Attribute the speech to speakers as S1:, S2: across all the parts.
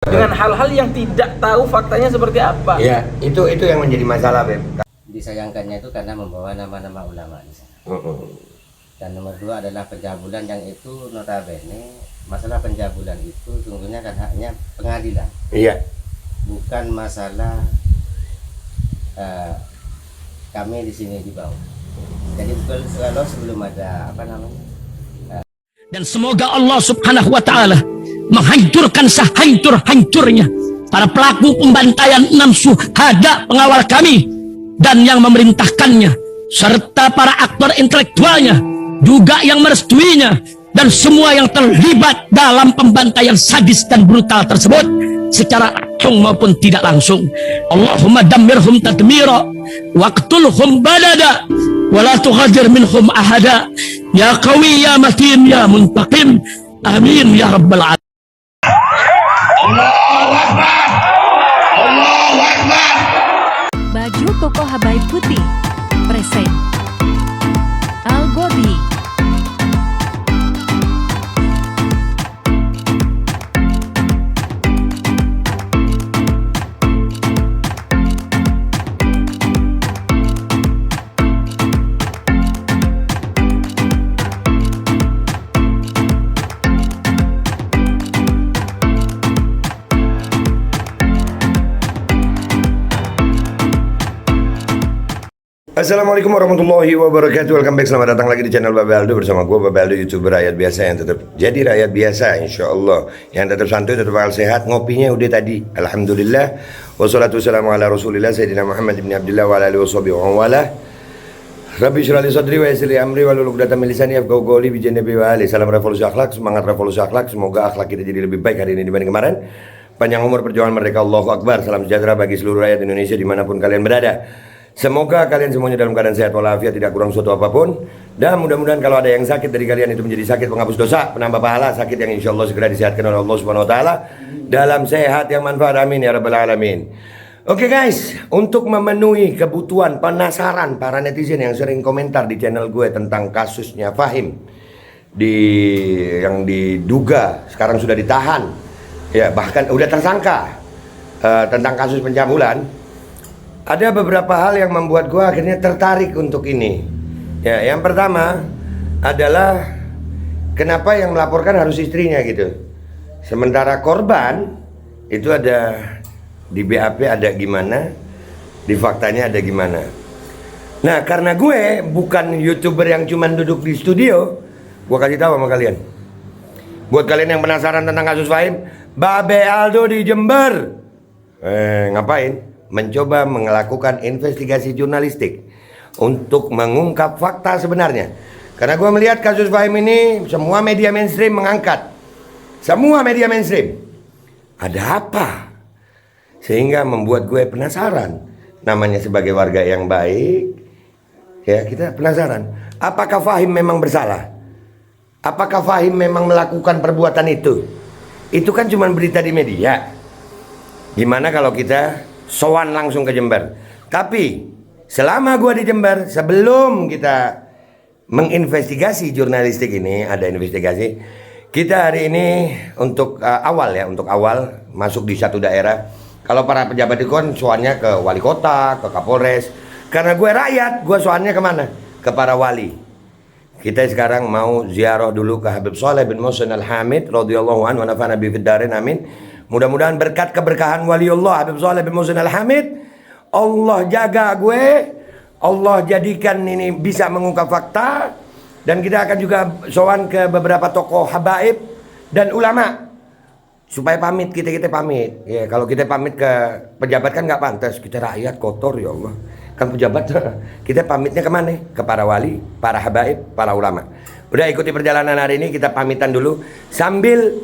S1: dengan hal-hal yang tidak tahu faktanya seperti apa.
S2: Ya, itu yang menjadi masalah, Beb.
S3: Disayangkannya itu karena membawa nama-nama ulama di sana. Dan nomor dua adalah pencabulan, yang itu notabene masalah pencabulan itu sungguhnya kan haknya pengadilan.
S2: Iya.
S3: Bukan masalah kami di sini di bawah. Jadi kalau sebelum ada apa namanya.
S4: Dan semoga Allah Subhanahu wa taala menghancurkan sehancur-hancurnya para pelaku pembantaian 6 syuhada pengawal kami dan yang memerintahkannya, serta para aktor intelektualnya juga yang merestuinya, dan semua yang terlibat dalam pembantaian sadis dan brutal tersebut secara langsung maupun tidak langsung. Allahumma dammirhum tadmira waqtulhum badada wala tughadir minhum ahada ya qawi ya matin ya muntaqim amin ya rabbal alamin.
S5: Baju koko Habaib putih present Al-Godi.
S2: Assalamualaikum warahmatullahi wabarakatuh. Welcome back, selamat datang lagi di channel Babe Aldo. Bersama gue Babe Aldo, YouTuber rakyat biasa yang tetap jadi rakyat biasa, insya Allah. Yang tetap santuy, tetap akal sehat. Ngopinya udah tadi, alhamdulillah. Wassalatu wassalamu ala rasulillah Sayyidina Muhammad ibn Abdullah wa ala alihi washabihi wa wala. Rabbi syrah li sadri wa yassir li amri wa hlul 'uqdatam min lisani yafqahu qawli bi jannabi wa ali. Salam revolusi akhlak, semangat revolusi akhlak. Semoga akhlak kita jadi lebih baik hari ini dibanding kemarin. Panjang umur, perjuangan merdeka, Allahu Akbar. Salam sejahtera bagi seluruh rakyat Indonesia dimanapun kalian berada. Semoga kalian semuanya dalam keadaan sehat walafiat, tidak kurang suatu apapun. Dan mudah-mudahan kalau ada yang sakit dari kalian itu menjadi sakit penghapus dosa, penambah pahala, sakit yang insya Allah segera disehatkan oleh Allah Subhanahu Wa Taala dalam sehat yang manfaat, amin ya rabbal alamin. Oke guys, untuk memenuhi kebutuhan penasaran para netizen yang sering komentar di channel gue tentang kasusnya Fahim yang diduga sekarang sudah ditahan, ya bahkan udah tersangka tentang kasus pencabulan. Ada beberapa hal yang membuat gue akhirnya tertarik untuk ini. Ya, yang pertama adalah kenapa yang melaporkan harus istrinya gitu. Sementara korban itu ada di BAP ada gimana, di faktanya ada gimana. Nah, karena gue bukan YouTuber yang cuman duduk di studio, gue kasih tahu sama kalian. Buat kalian yang penasaran tentang kasus Fahim, Babe Aldo di Jember. Ngapain? Mencoba melakukan investigasi jurnalistik untuk mengungkap fakta sebenarnya. Karena gue melihat kasus Fahim ini semua media mainstream mengangkat. Semua media mainstream. Ada apa? Sehingga membuat gue penasaran. Namanya sebagai warga yang baik, ya kita penasaran. Apakah Fahim memang bersalah? Apakah Fahim memang melakukan perbuatan itu? Itu kan cuma berita di media. Gimana kalau kita sowan langsung ke Jember? Tapi selama gua di Jember, sebelum kita menginvestigasi jurnalistik ini, ada investigasi kita hari ini untuk untuk awal masuk di satu daerah. Kalau para pejabat itu kan sowannya ke wali kota, ke Kapolres. Karena gue rakyat, gue sowannya kemana? Ke para wali. Kita sekarang mau ziarah dulu ke Habib Shaleh bin Muhsin Al-Hamid radhiyallahu anhu wa nafa'ana bihi fid dharain, amin. Mudah-mudahan berkat keberkahan waliullah Habib Shaleh bin Muhsin Al-Hamid, Allah jaga gue, Allah jadikan ini bisa mengungkap fakta. Dan kita akan juga sowan ke beberapa tokoh habaib dan ulama supaya pamit, kita pamit. Ya, kalau kita pamit ke pejabat kan nggak pantas, kita rakyat kotor ya Allah. Kan pejabat kita pamitnya kemana? Ke para wali, para habaib, para ulama. Udah, ikuti perjalanan hari ini, kita pamitan dulu sambil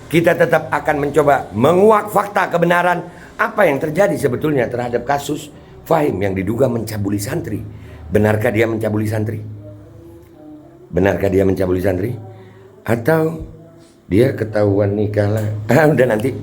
S2: kita tetap akan mencoba menguak fakta kebenaran apa yang terjadi sebetulnya terhadap kasus Fahim yang diduga mencabuli santri. Benarkah dia mencabuli santri? Benarkah dia mencabuli santri? Atau dia ketahuan nikah lah? Udah, nanti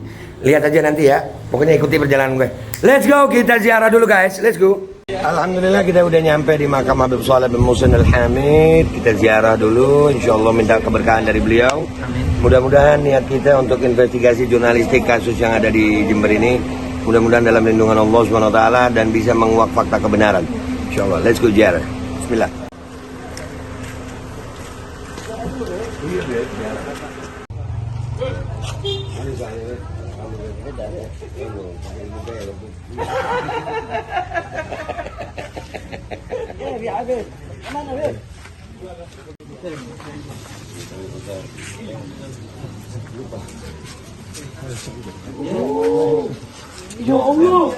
S2: lihat aja nanti ya. Pokoknya ikuti perjalanan gue. Let's go, kita ziarah dulu guys. Let's go. Alhamdulillah kita udah nyampe di makam Habib Shaleh bin Muhsin Al-Hamid. Kita ziarah dulu, insya Allah minta keberkahan dari beliau. Amin. Mudah-mudahan niat kita untuk investigasi jurnalistik kasus yang ada di Jember ini, mudah-mudahan dalam lindungan Allah SWT dan bisa menguak fakta kebenaran. Insyaallah. Let's go Jar. Bismillah.
S1: Ya Allah.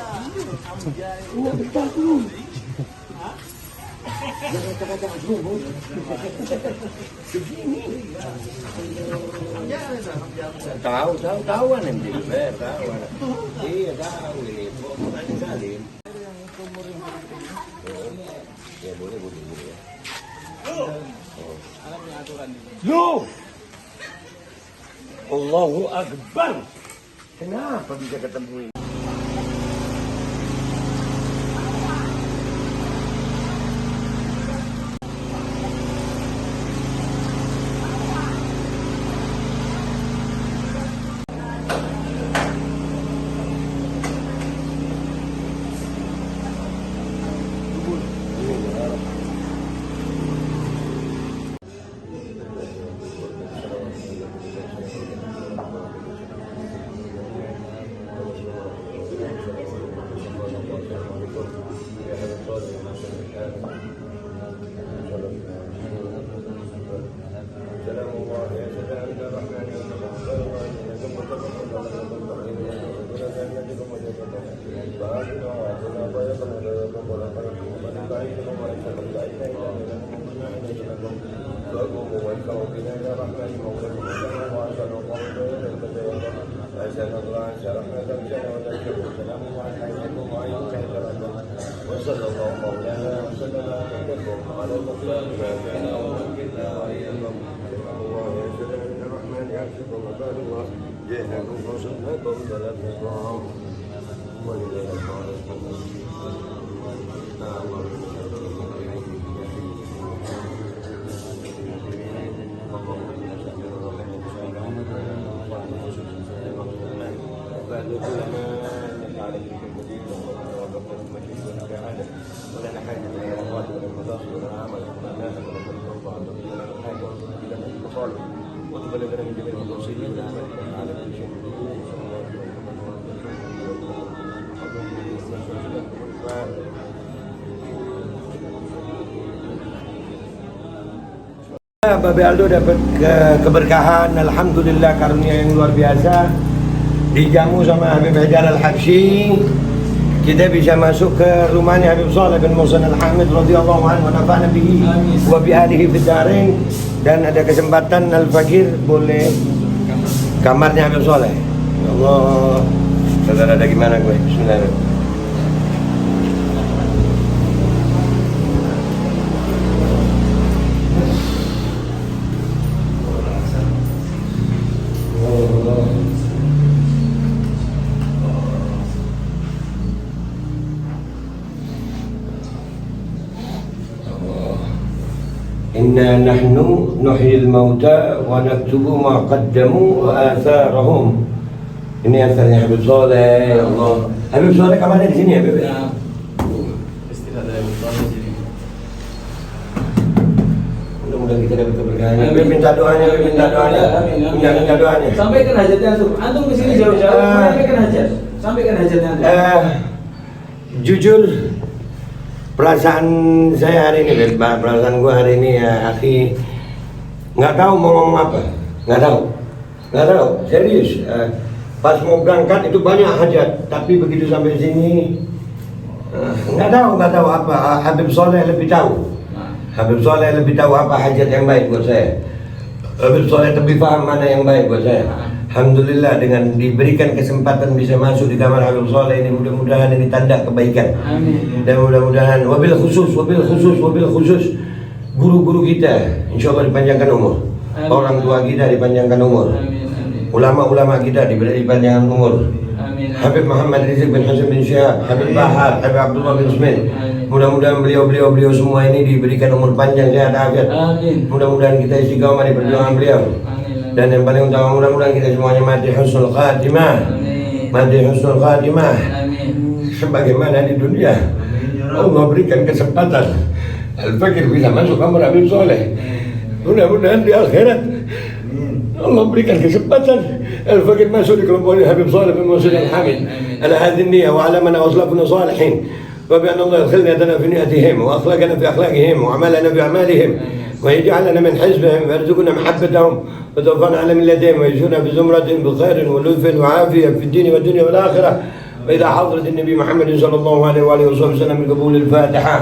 S2: Tahu-tahuan nanti, tahu. Iya, tahu ini. Bukan Salim. Ya boleh ya. Loh. Allahu Akbar. Kenapa bisa ketemu ini? Babe Aldo dapat keberkahan, alhamdulillah, karunia yang luar biasa. Dijamu sama Habib Haidar Al-Habsyi, kita bisa masuk ke rumahnya Habib Saleh bin Muhsin Al-Hamid radhiyallahu anhu wa nafa'ana bihi wa bi alihi fid dharain, dan ada kesempatan Al-Fakir boleh kamarnya Habib Saleh. Ya Allah, saudara ada gimana gue? Bismillahirrahmanirrahim. Inna nahnu nuhyil mauta wa naktubu ma qaddamu wa atharahum. Ini asarnya Habib Saleh. Ya Allah. Habib Saleh kamarnya di sini ya, Habib? Ya. Istirahat dari Habib Saleh di sini. Mudah-mudahan kita dapat keberkahan. Habib minta doanya, Habib minta doanya. Minta doanya.
S1: Sampaikan hajatnya antum. Antum ke sini jauh-jauh. Sampaikan hajat. Sampaikan hajatnya antum.
S2: Jujur, perasaan saya hari ini, perasaan gua hari ini ya, akhi, nggak tahu mau ngomong apa, nggak tahu, serius. Pas mau berangkat itu banyak hajat, tapi begitu sampai sini, nggak tahu apa. Habib Saleh lebih tahu, apa hajat yang baik buat saya. Habib Saleh lebih paham mana yang baik buat saya. Alhamdulillah, dengan diberikan kesempatan bisa masuk di kamar Habib Saleh ini, mudah-mudahan ini tanda kebaikan. Amin. Dan mudah-mudahan wabil khusus guru-guru kita insyaallah dipanjangkan umur. Amin. Orang tua kita dipanjangkan umur. Amin. Ulama-ulama kita diberi panjangan umur. Amin. Habib Muhammad Rizieq bin Hasan bin Syihab, Habib Bahar, Habib Abdullah bin Usman. Mudah-mudahan beliau semua ini diberikan umur panjang, sehat, afiat. Mudah-mudahan kita istiqamah di perjuangan beliau. Dan yang paling utama mudah-mudahan kita semuanya mati husnul khatimah.
S1: Amin.
S2: Mati husnul khatimah.
S1: Amin.
S2: Sebagaimana di dunia Allah berikan kesempatan Al-Fakir bisa masuk kamar Habib Soleh. Mudah-mudahan di akhirat Allah berikan kesempatan Al-Fakir masuk di kelompok Habib Soleh bin Muhsin Al-Hamid. Ala hadhihi niyya wa ala man awslafna salihin. Wa bi anna Allah yadkhilna fi niyatihim wa akhlaqana fi akhlaqihim wa amalana fi amalihim. ويجعلنا من حزبهم ويرزقنا محبتهم وتوفنا على ملتهم ويجعلنا في زمرة بخير ولطف وعافية في الدين والدنيا والآخرة وإذا حضرة النبي محمد صلى الله عليه وآله وسلم من قبول الفاتحة.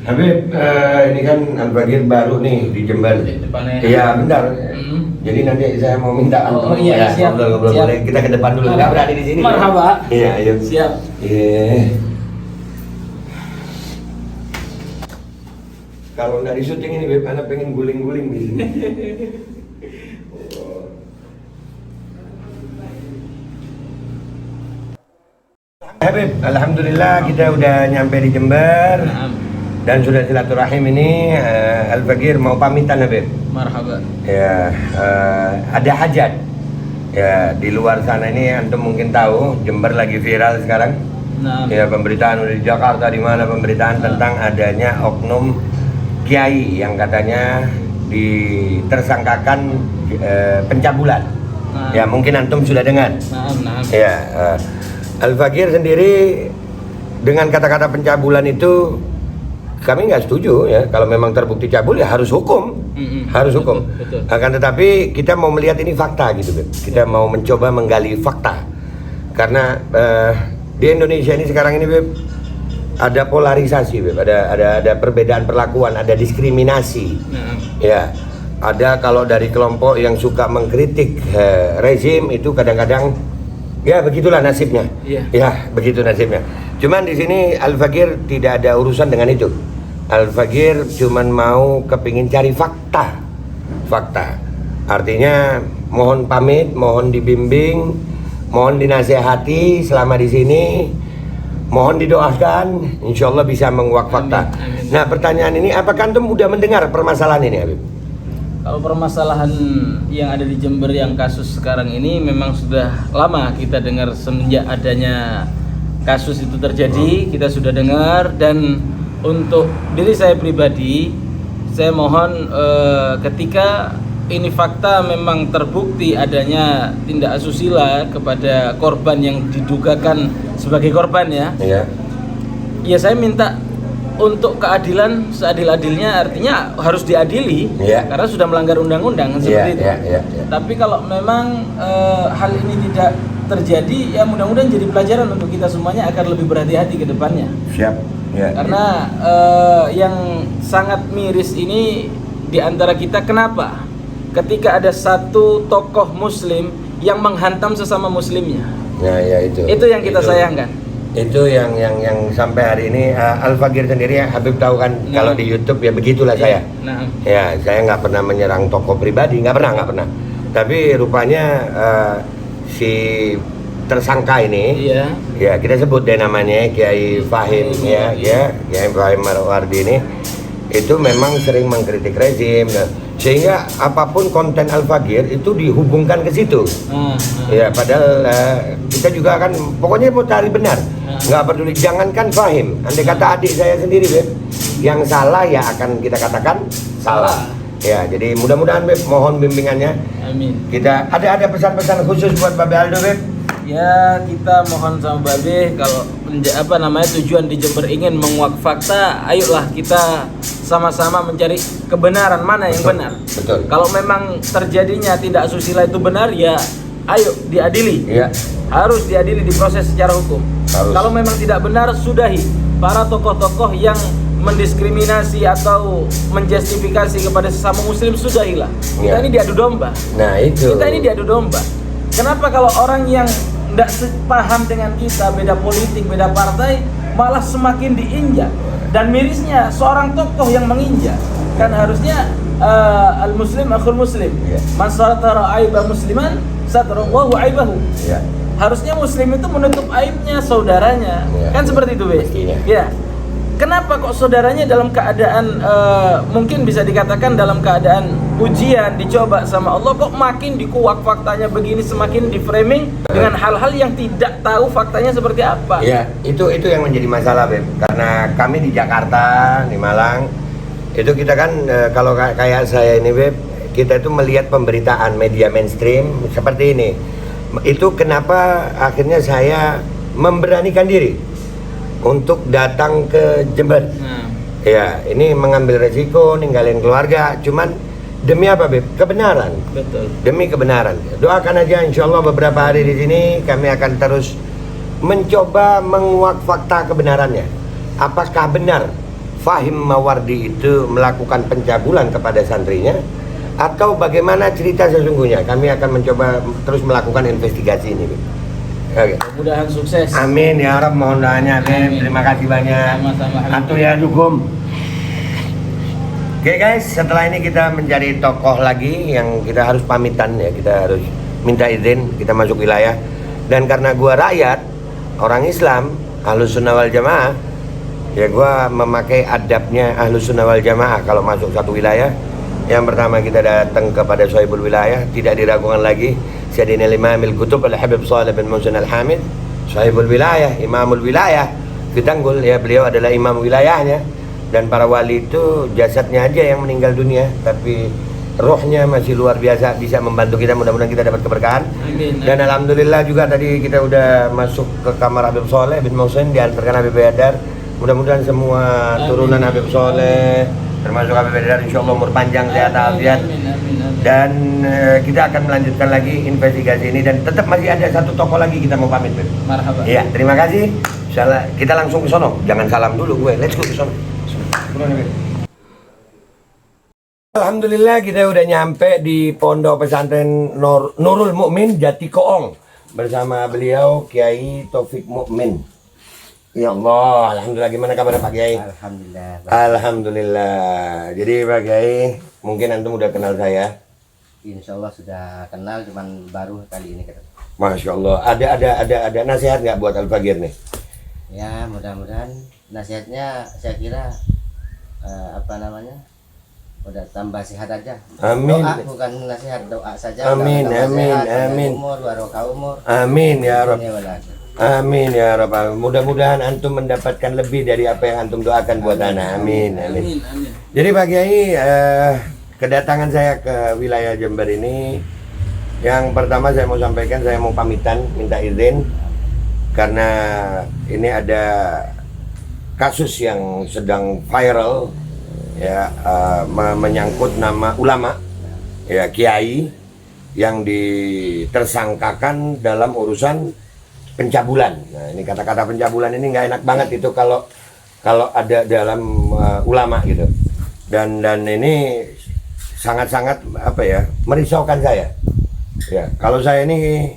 S2: Habib, ini kan Al-Fakir baru nih di Jember. Iya, bentar. Jadi nanti saya mau minta
S1: Oh iya, siap.
S2: Ngobrol.
S1: Siap.
S2: Kita ke depan dulu. Enggak berani di sini.
S1: Marhaba.
S2: Iya, ayo.
S1: Siap.
S2: Iya. Kalau dari syuting ini, Beb, anak pengen guling-guling di sini. Habib, alhamdulillah kita udah nyampe di Jember. Dan sudah silaturahim ini Al-Fakir mau pamitan Habib.
S1: Marhaba.
S2: Ya, ada hajat. Ya, di luar sana ini antum mungkin tahu Jember lagi viral sekarang.
S1: Nah.
S2: Ya, pemberitaan di Jakarta di mana pemberitaan tentang adanya oknum kiai yang katanya ditersangkakan pencabulan.
S1: Nah.
S2: Ya, mungkin antum sudah dengar.
S1: Nah.
S2: Ya, Al-Fakir sendiri dengan kata-kata pencabulan itu kami nggak setuju ya. Kalau memang terbukti cabul ya harus hukum, harus hukum.
S1: Betul.
S2: Akan tetapi kita mau melihat ini fakta gitu, Beb. Kita mau mencoba menggali fakta karena di Indonesia ini sekarang ini, Beb, ada polarisasi, Beb. Ada perbedaan perlakuan, ada diskriminasi. Ya, ada kalau dari kelompok yang suka mengkritik rezim itu kadang-kadang ya begitulah nasibnya.
S1: Iya.
S2: Ya, begitu nasibnya. Cuman di sini Al-Fakir tidak ada urusan dengan itu. Al-Fakir cuman mau kepingin cari fakta. Artinya mohon pamit, mohon dibimbing, mohon dinasehati selama di sini. Mohon didoakan, insya Allah bisa menguak fakta.
S1: Amin.
S2: Nah, pertanyaan ini, apakah antum sudah mendengar permasalahan ini, Habib?
S1: Kalau permasalahan yang ada di Jember yang kasus sekarang ini memang sudah lama kita dengar semenjak adanya kasus itu terjadi, kita sudah dengar. Dan untuk diri saya pribadi, saya mohon ketika ini fakta memang terbukti adanya tindak asusila kepada korban yang didugakan sebagai korban ya.
S2: Iya.
S1: Ya saya minta untuk keadilan seadil-adilnya, artinya harus diadili.
S2: Iya.
S1: Karena sudah melanggar undang-undang seperti itu.
S2: Iya.
S1: Tapi kalau memang hal ini tidak terjadi, ya mudah-mudahan jadi pelajaran untuk kita semuanya agar lebih berhati-hati ke depannya.
S2: Siap. Ya.
S1: Karena yang sangat miris ini di antara kita, kenapa? Ketika ada satu tokoh muslim yang menghantam sesama muslimnya.
S2: Ya itu.
S1: Itu yang kita sayangkan.
S2: Itu yang sampai hari ini Al-Fakir sendiri ya, Habib tahu kan, kalau di YouTube ya begitulah saya.
S1: Nah.
S2: Ya, saya nggak pernah menyerang tokoh pribadi, nggak pernah. Tapi rupanya si tersangka ini, ya kita sebut deh namanya Kiai Fahim ya, Kiai Fahim Marwardi ini itu memang sering mengkritik rezim, sehingga apapun konten Al-Fakir itu dihubungkan ke situ. Ya, padahal kita juga akan pokoknya mau cari benar, nggak peduli. Jangankan Fahim, andai kata adik saya sendiri, Beb, yang salah ya akan kita katakan salah. Ya, jadi mudah-mudahan, Beb, mohon bimbingannya.
S1: Amin.
S2: Kita ada pesan-pesan khusus buat Babe Aldo, Beb?
S1: Ya, kita mohon sama Babe, kalau tujuan di Jember ingin menguak fakta, ayolah kita sama-sama mencari kebenaran mana yang benar.
S2: Betul.
S1: Kalau memang terjadinya tindak asusila itu benar, ya ayo diadili.
S2: Iya.
S1: Harus diadili, diproses secara hukum.
S2: Harus.
S1: Kalau memang tidak benar, sudahi. Para tokoh-tokoh yang mendiskriminasi atau menjustifikasi kepada sesama muslim, sudahilah. Kita ini diadu domba.
S2: Nah, itu.
S1: Kita ini diadu domba. Kenapa kalau orang yang tidak sepaham dengan kita, beda politik, beda partai, malah semakin diinjak? Dan mirisnya seorang tokoh yang menginjak. Kan harusnya al-muslim akhul muslim. Man satara aiba musliman satarallahu aibahu. harusnya muslim itu menutup aibnya saudaranya.
S2: Ya.
S1: Kan seperti itu, Be.
S2: Mestinya.
S1: Ya. Kenapa kok saudaranya dalam keadaan mungkin bisa dikatakan dalam keadaan ujian, dicoba sama Allah, kok makin dikuak faktanya begini, semakin di framing dengan hal-hal yang tidak tahu faktanya seperti apa.
S2: Ya, itu yang menjadi masalah, Beb. Karena kami di Jakarta, di Malang, itu kita kan kalau kayak saya ini, Beb, kita itu melihat pemberitaan media mainstream seperti ini. Itu kenapa akhirnya saya memberanikan diri untuk datang ke Jember. Ya, ini mengambil resiko, ninggalin keluarga, cuman demi apa, Beb? Kebenaran.
S1: Betul.
S2: Demi kebenaran. Doakan aja, insya Allah beberapa hari di sini kami akan terus mencoba menguak fakta kebenarannya. Apakah benar Fahim Mawardi itu melakukan pencabulan kepada santrinya, atau bagaimana cerita sesungguhnya? Kami akan mencoba terus melakukan investigasi ini, Beb. Oke.
S1: Mudah-mudahan sukses.
S2: Amin ya Rabb, mohon doanya, Beb. Terima kasih banyak.
S1: Sama-sama.
S2: Atur ya dukung. Oke guys, setelah ini kita mencari tokoh lagi yang kita harus pamitan ya, kita harus minta izin kita masuk wilayah. Dan karena gua rakyat, orang Islam, Ahlus Sunnah wal Jamaah, ya gua memakai adabnya Ahlus Sunnah wal Jamaah kalau masuk satu wilayah. Yang pertama kita datang kepada Sohibul Wilayah, tidak diragukan lagi. Sayyidina Imamil Kutub Al-Habib Shalih bin Muhsin Al-Hamid, Sohibul Wilayah, Imamul Wilayah di Tanggul ya, beliau adalah imam wilayahnya. Dan para wali itu jasadnya aja yang meninggal dunia, tapi rohnya masih luar biasa, bisa membantu kita. Mudah-mudahan kita dapat keberkahan.
S1: Amin.
S2: Dan alhamdulillah juga tadi kita udah masuk ke kamar Habib Shalih bin Muhsin, diantarkan Habib Haidar. Mudah-mudahan semua turunan Habib Shalih termasuk Habib Haidar insyaallah umur panjang, sehat, afiat. Dan kita akan melanjutkan lagi investigasi ini, dan tetap masih ada satu tokoh lagi kita mau pamit, Beb.
S1: Marhaba.
S2: Iya, terima kasih. Kita langsung ke sono. Jangan salam dulu gue. Let's go ke sono. Alhamdulillah kita udah nyampe di Pondok Pesantren Nurul Mukmin Jati Koong bersama beliau Kiai Taufik Mukmin. Ya Allah, alhamdulillah. Gimana kabar Pak Kiai?
S3: Alhamdulillah.
S2: Alhamdulillah. Jadi Pak Kiai, mungkin antum udah kenal saya.
S3: Insya Allah sudah kenal, cuman baru kali ini ketemu.
S2: Masya Allah. Ada nasihat nggak buat Al-Fagir nih?
S3: Ya mudah-mudahan nasihatnya saya kira udah tambah sehat aja.
S2: Amin.
S3: Doa bukan nasihat, doa saja.
S2: Amin,
S3: Tambah
S2: amin,
S3: sehat, panjang
S2: amin.
S3: Umur, barokah umur.
S2: Amin ya Rabb.
S3: Dunia wal akhirah.
S2: Amin ya Rabb. Mudah-mudahan antum mendapatkan lebih dari apa yang antum doakan buat ana. Amin, amin.
S1: Amin.
S2: Jadi Pak Kiai, kedatangan saya ke wilayah Jember ini, yang pertama saya mau sampaikan, saya mau pamitan, minta izin karena ini ada kasus yang sedang viral ya, menyangkut nama ulama ya, kiai yang ditersangkakan dalam urusan pencabulan. Nah, ini kata-kata pencabulan ini nggak enak banget itu kalau ada dalam ulama gitu. Dan ini sangat-sangat apa ya, merisaukan saya. Ya, kalau saya ini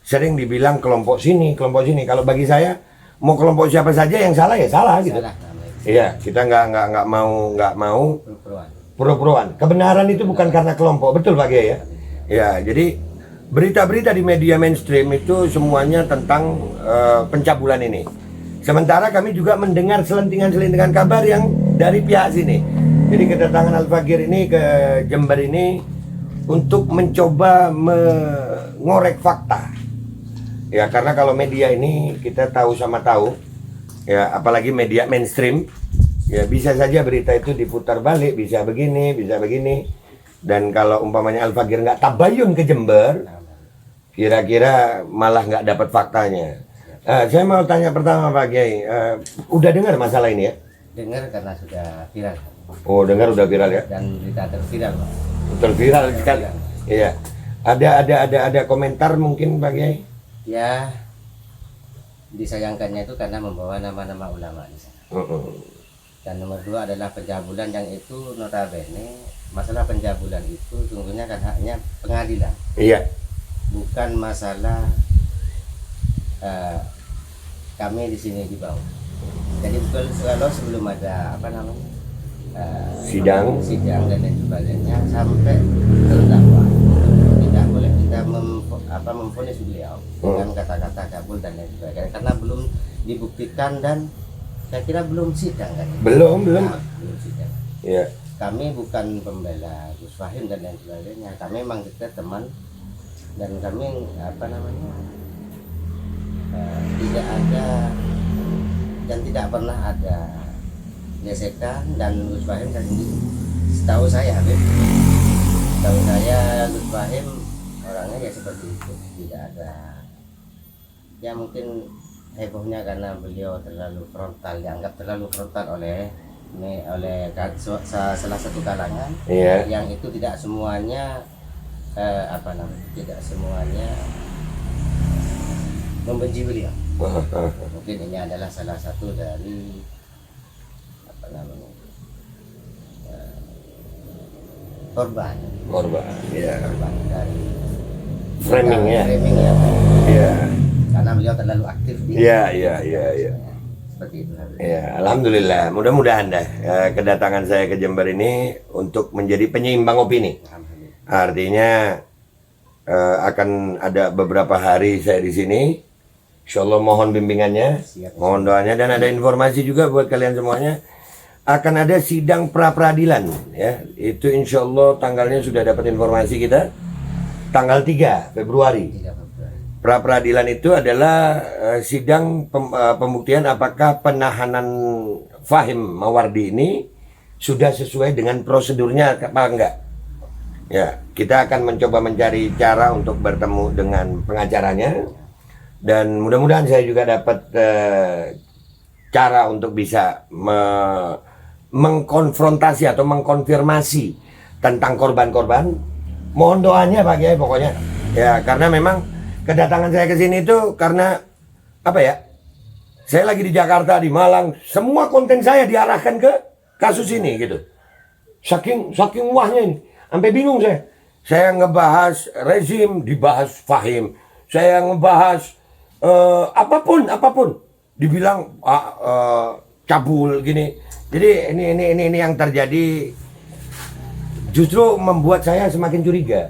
S2: sering dibilang kelompok sini. Kalau bagi saya mau kelompok siapa saja yang salah ya salah gitu.
S3: Salah namanya.
S2: Iya, kita nggak mau
S3: Pro-proan.
S2: pro-proan. Kebenaran itu bukan karena kelompok, betul Pak Kiai ya? Ya, jadi berita-berita di media mainstream itu semuanya tentang pencabulan ini. Sementara kami juga mendengar selentingan-selentingan kabar yang dari pihak sini. Jadi kedatangan Al-Fagir ini ke Jember ini untuk mencoba mengorek fakta. Ya, karena kalau media ini kita tahu sama tahu, ya apalagi media mainstream, ya bisa saja berita itu diputar balik, bisa begini. Dan kalau umpamanya Al-Fagir nggak tabayun ke Jember, kira-kira malah nggak dapat faktanya. Saya mau tanya pertama Pak Kiai, udah dengar masalah ini ya?
S3: Dengar karena sudah viral.
S2: Oh, dengar udah viral ya?
S3: Dan berita terviral, Pak.
S2: Terviral sekali. Iya. Ada komentar mungkin Pak Kiai?
S3: Ya, disayangkannya itu karena membawa nama-nama ulama di sana. Dan nomor dua adalah pencabulan, yang itu notabene masalah pencabulan itu sungguhnya kan haknya pengadilan.
S2: Iya.
S3: Bukan masalah kami di sini di bawah. Jadi kalau sebelum ada sidang dan lain sebagainya sampai terdakwa tidak boleh kita memvonis beliau dengan kata-kata kabul dan lain sebagainya karena belum dibuktikan dan saya kira belum sidang kan.
S2: Belum.
S3: Nah, belum sidang.
S2: Ya.
S3: Kami bukan pembela Gus Fahim dan lain sebagainya. Kami memang kita teman dan kami tidak ada dan tidak pernah ada gesekan dan Gus Fahim kan setahu saya Gus Fahim orangnya ya seperti itu, tidak ada ya mungkin hebohnya karena beliau terlalu frontal, dianggap terlalu frontal oleh salah satu kalangan yang itu tidak semuanya tidak semuanya membenci beliau. Mungkin ini adalah salah satu dari korban
S2: ya.
S3: Korban dari
S2: Framing ya.
S3: Ya. Karena beliau terlalu aktif di.
S2: Iya.
S3: Seperti itu.
S2: Ya, alhamdulillah. Mudah-mudahan kedatangan saya ke Jember ini untuk menjadi penyeimbang opini. Artinya akan ada beberapa hari saya di sini. Insyaallah mohon bimbingannya, mohon doanya, dan ada informasi juga buat kalian semuanya. Akan ada sidang pra-peradilan ya. Itu insyaallah tanggalnya sudah dapat informasi kita. Tanggal 3 Februari. Pra-peradilan itu adalah sidang pembuktian apakah penahanan Fahim Mawardi ini sudah sesuai dengan prosedurnya apa enggak. Ya, kita akan mencoba mencari cara untuk bertemu dengan pengacaranya dan mudah-mudahan saya juga dapat cara untuk bisa mengkonfrontasi atau mengkonfirmasi tentang korban-korban. Mohon doanya Pak Kiai pokoknya. Ya, karena memang kedatangan saya ke sini itu karena apa ya? Saya lagi di Jakarta, di Malang, semua konten saya diarahkan ke kasus ini gitu. Saking wahnya ini, sampai bingung saya. Saya ngebahas rezim, dibahas Fahim. Saya ngebahas apapun, dibilang cabul gini. Jadi ini yang terjadi justru membuat saya semakin curiga.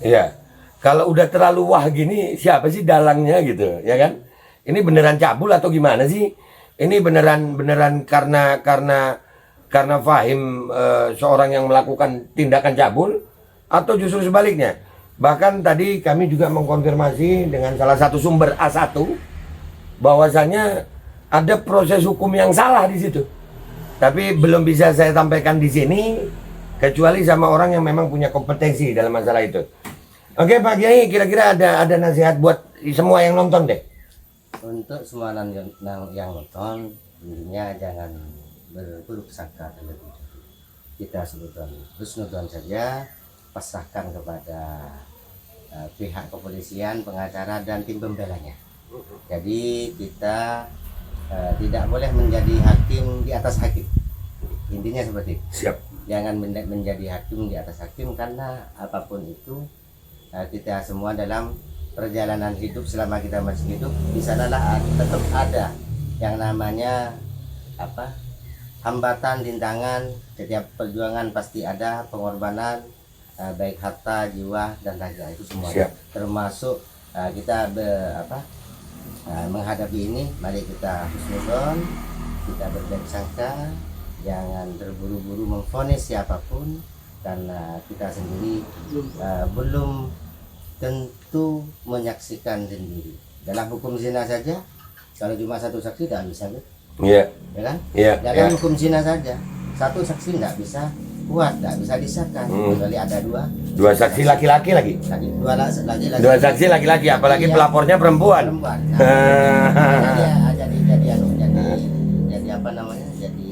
S2: Ya. Kalau udah terlalu wah gini, siapa sih dalangnya gitu, ya kan? Ini beneran cabul atau gimana sih? Ini beneran karena Fahim seorang yang melakukan tindakan cabul atau justru sebaliknya? Bahkan tadi kami juga mengkonfirmasi dengan salah satu sumber A1 bahwasanya ada proses hukum yang salah di situ. Tapi belum bisa saya sampaikan di sini kecuali sama orang yang memang punya kompetensi dalam masalah itu. Oke Pak Kiai, kira-kira ada nasihat buat semua yang nonton deh.
S3: Untuk semua yang nonton, intinya jangan berburuk sangka terlebih dahulu. Kita sebutkan husnudzon saja, pasrahkan kepada pihak kepolisian, pengacara dan tim pembelanya. Jadi kita tidak boleh menjadi hakim di atas hakim. Intinya seperti itu.
S2: Siap.
S3: Jangan menjadi hakim di atas hakim karena apapun itu. Kita semua dalam perjalanan hidup selama kita masih hidup di sanalah tetap ada yang namanya hambatan, rintangan. Setiap perjuangan pasti ada pengorbanan, baik harta, jiwa dan raga itu semua. Termasuk kita menghadapi ini, mari kita husnudzon, kita berbaik sangka, jangan terburu-buru memvonis siapapun karena kita sendiri belum tentu menyaksikan sendiri. Dalam hukum zina saja, kalau cuma satu saksi tidak bisa, ya kan? Dalam hukum zina saja, satu saksi tidak bisa kuat, tidak bisa disahkan, kecuali ada dua saksi laki-laki lagi. Dua saksi laki-laki, apalagi pelapornya perempuan. Jadi apa namanya? Jadi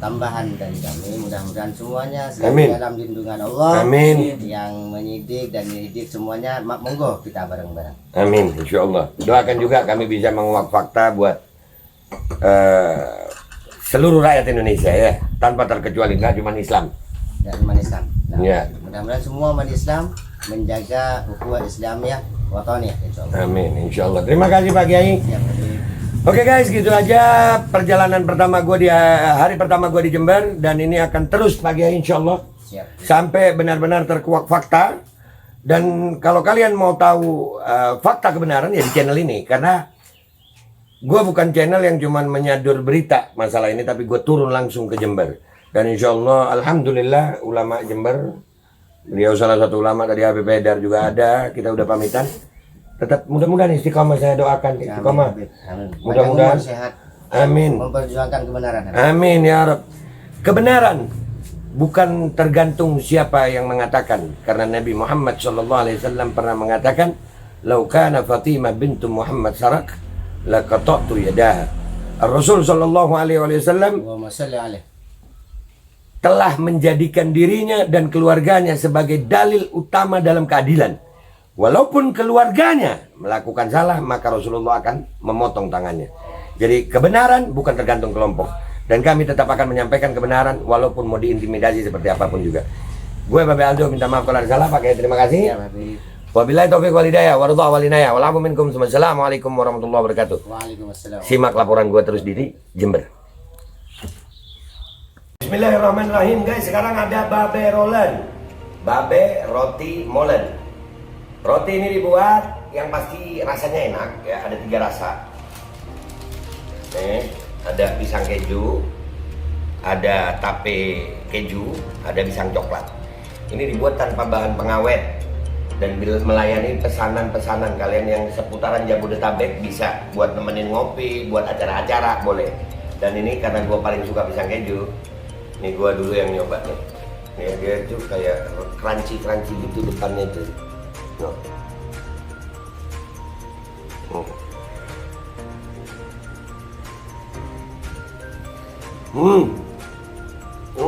S3: tambahan dari kami, mudah-mudahan semuanya selalu dalam lindungan Allah. Amin. Yang menyidik dan menyidik semuanya, monggo kita bareng-bareng. Amin, insyaallah. Doakan juga kami bisa menguak fakta buat seluruh rakyat Indonesia ya, tanpa terkecuali, nggak cuma Islam. Dan umat Islam. Nah, mudah-mudahan semua umat Islam menjaga ukhuwah Islamiyah wataniyah insyaallah. Amin, insyaallah. Terima kasih Pak Kiai. Oke guys, gitu aja perjalanan pertama gue di hari pertama gue di Jember, dan ini akan terus Pak Kiai insyaallah. Siap.
S2: sampai benar-benar terkuak fakta. Dan kalau kalian mau tahu fakta kebenaran ya di channel ini, karena gue bukan channel yang cuman menyadur berita masalah ini, tapi gue turun langsung ke Jember. Dan insya Allah, alhamdulillah ulama Jember, beliau salah satu ulama tadi, Habib Haidar juga ada, kita udah pamitan. Tetap mudah-mudahan istiqomah, saya doakan istiqomah. Mudah-mudahan
S3: sehat.
S2: Amin.
S3: Memperjuangkan kebenaran.
S2: Amin ya Rabb. Kebenaran bukan tergantung siapa yang mengatakan, karena Nabi Muhammad SAW pernah mengatakan, "Lau kana Fatimah bintu Muhammad sarak, laqata'tu yadaha." Rasul sallallahu alaihi wasallam
S3: Allahumma shalli alaihi.
S2: telah menjadikan dirinya dan keluarganya sebagai dalil utama dalam keadilan. Walaupun keluarganya melakukan salah, maka Rasulullah akan memotong tangannya. Jadi kebenaran bukan tergantung kelompok. Dan kami tetap akan menyampaikan kebenaran walaupun mau diintimidasi seperti apapun juga. Gue Babe Aldo minta maaf kalau ada salah, pakai terima kasih.
S3: Ya, Habib.
S2: Wabillahi taufiq wal hidayah waridha wal inayah. Walafu minkum. Assalamualaikum warahmatullahi wabarakatuh.
S3: Waalaikumsalam.
S2: Simak laporan gue terus di Jember. Bismillahirrahmanirrahim guys, sekarang ada Babe Rolen, Babe Roti Molen. Roti ini dibuat yang pasti rasanya enak ya, ada 3 rasa. Nih, ada pisang keju, ada tape keju, ada pisang coklat. Ini dibuat tanpa bahan pengawet dan melayani pesanan-pesanan kalian yang seputaran Jabodetabek, bisa buat nemenin ngopi, buat acara-acara boleh. Dan ini karena gue paling suka pisang keju, ini gue dulu yang nyoba nih. Nih dia tuh kayak crunchy gitu depannya tuh. No.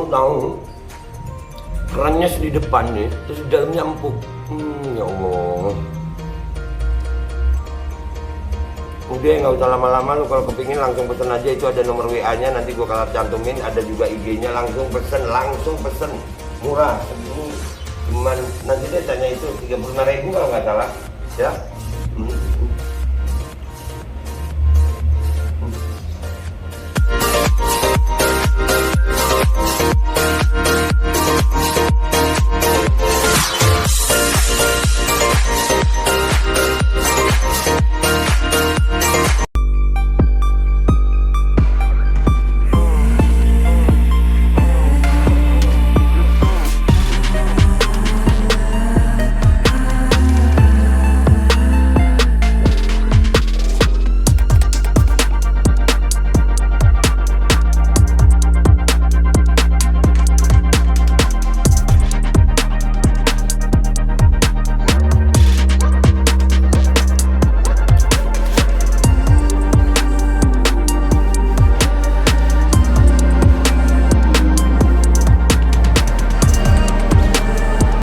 S2: Tahu kerannya di depan nih, terus di dalamnya empuk. Ya Allah. Udah nggak usah lama-lama, lu kalau kepingin langsung pesen aja, itu ada nomor WA-nya, nanti gua kalau cantumin, ada juga IG-nya, langsung pesen, murah segini, cuman nanti dia tanya itu 35.000 kalau nggak salah, ya.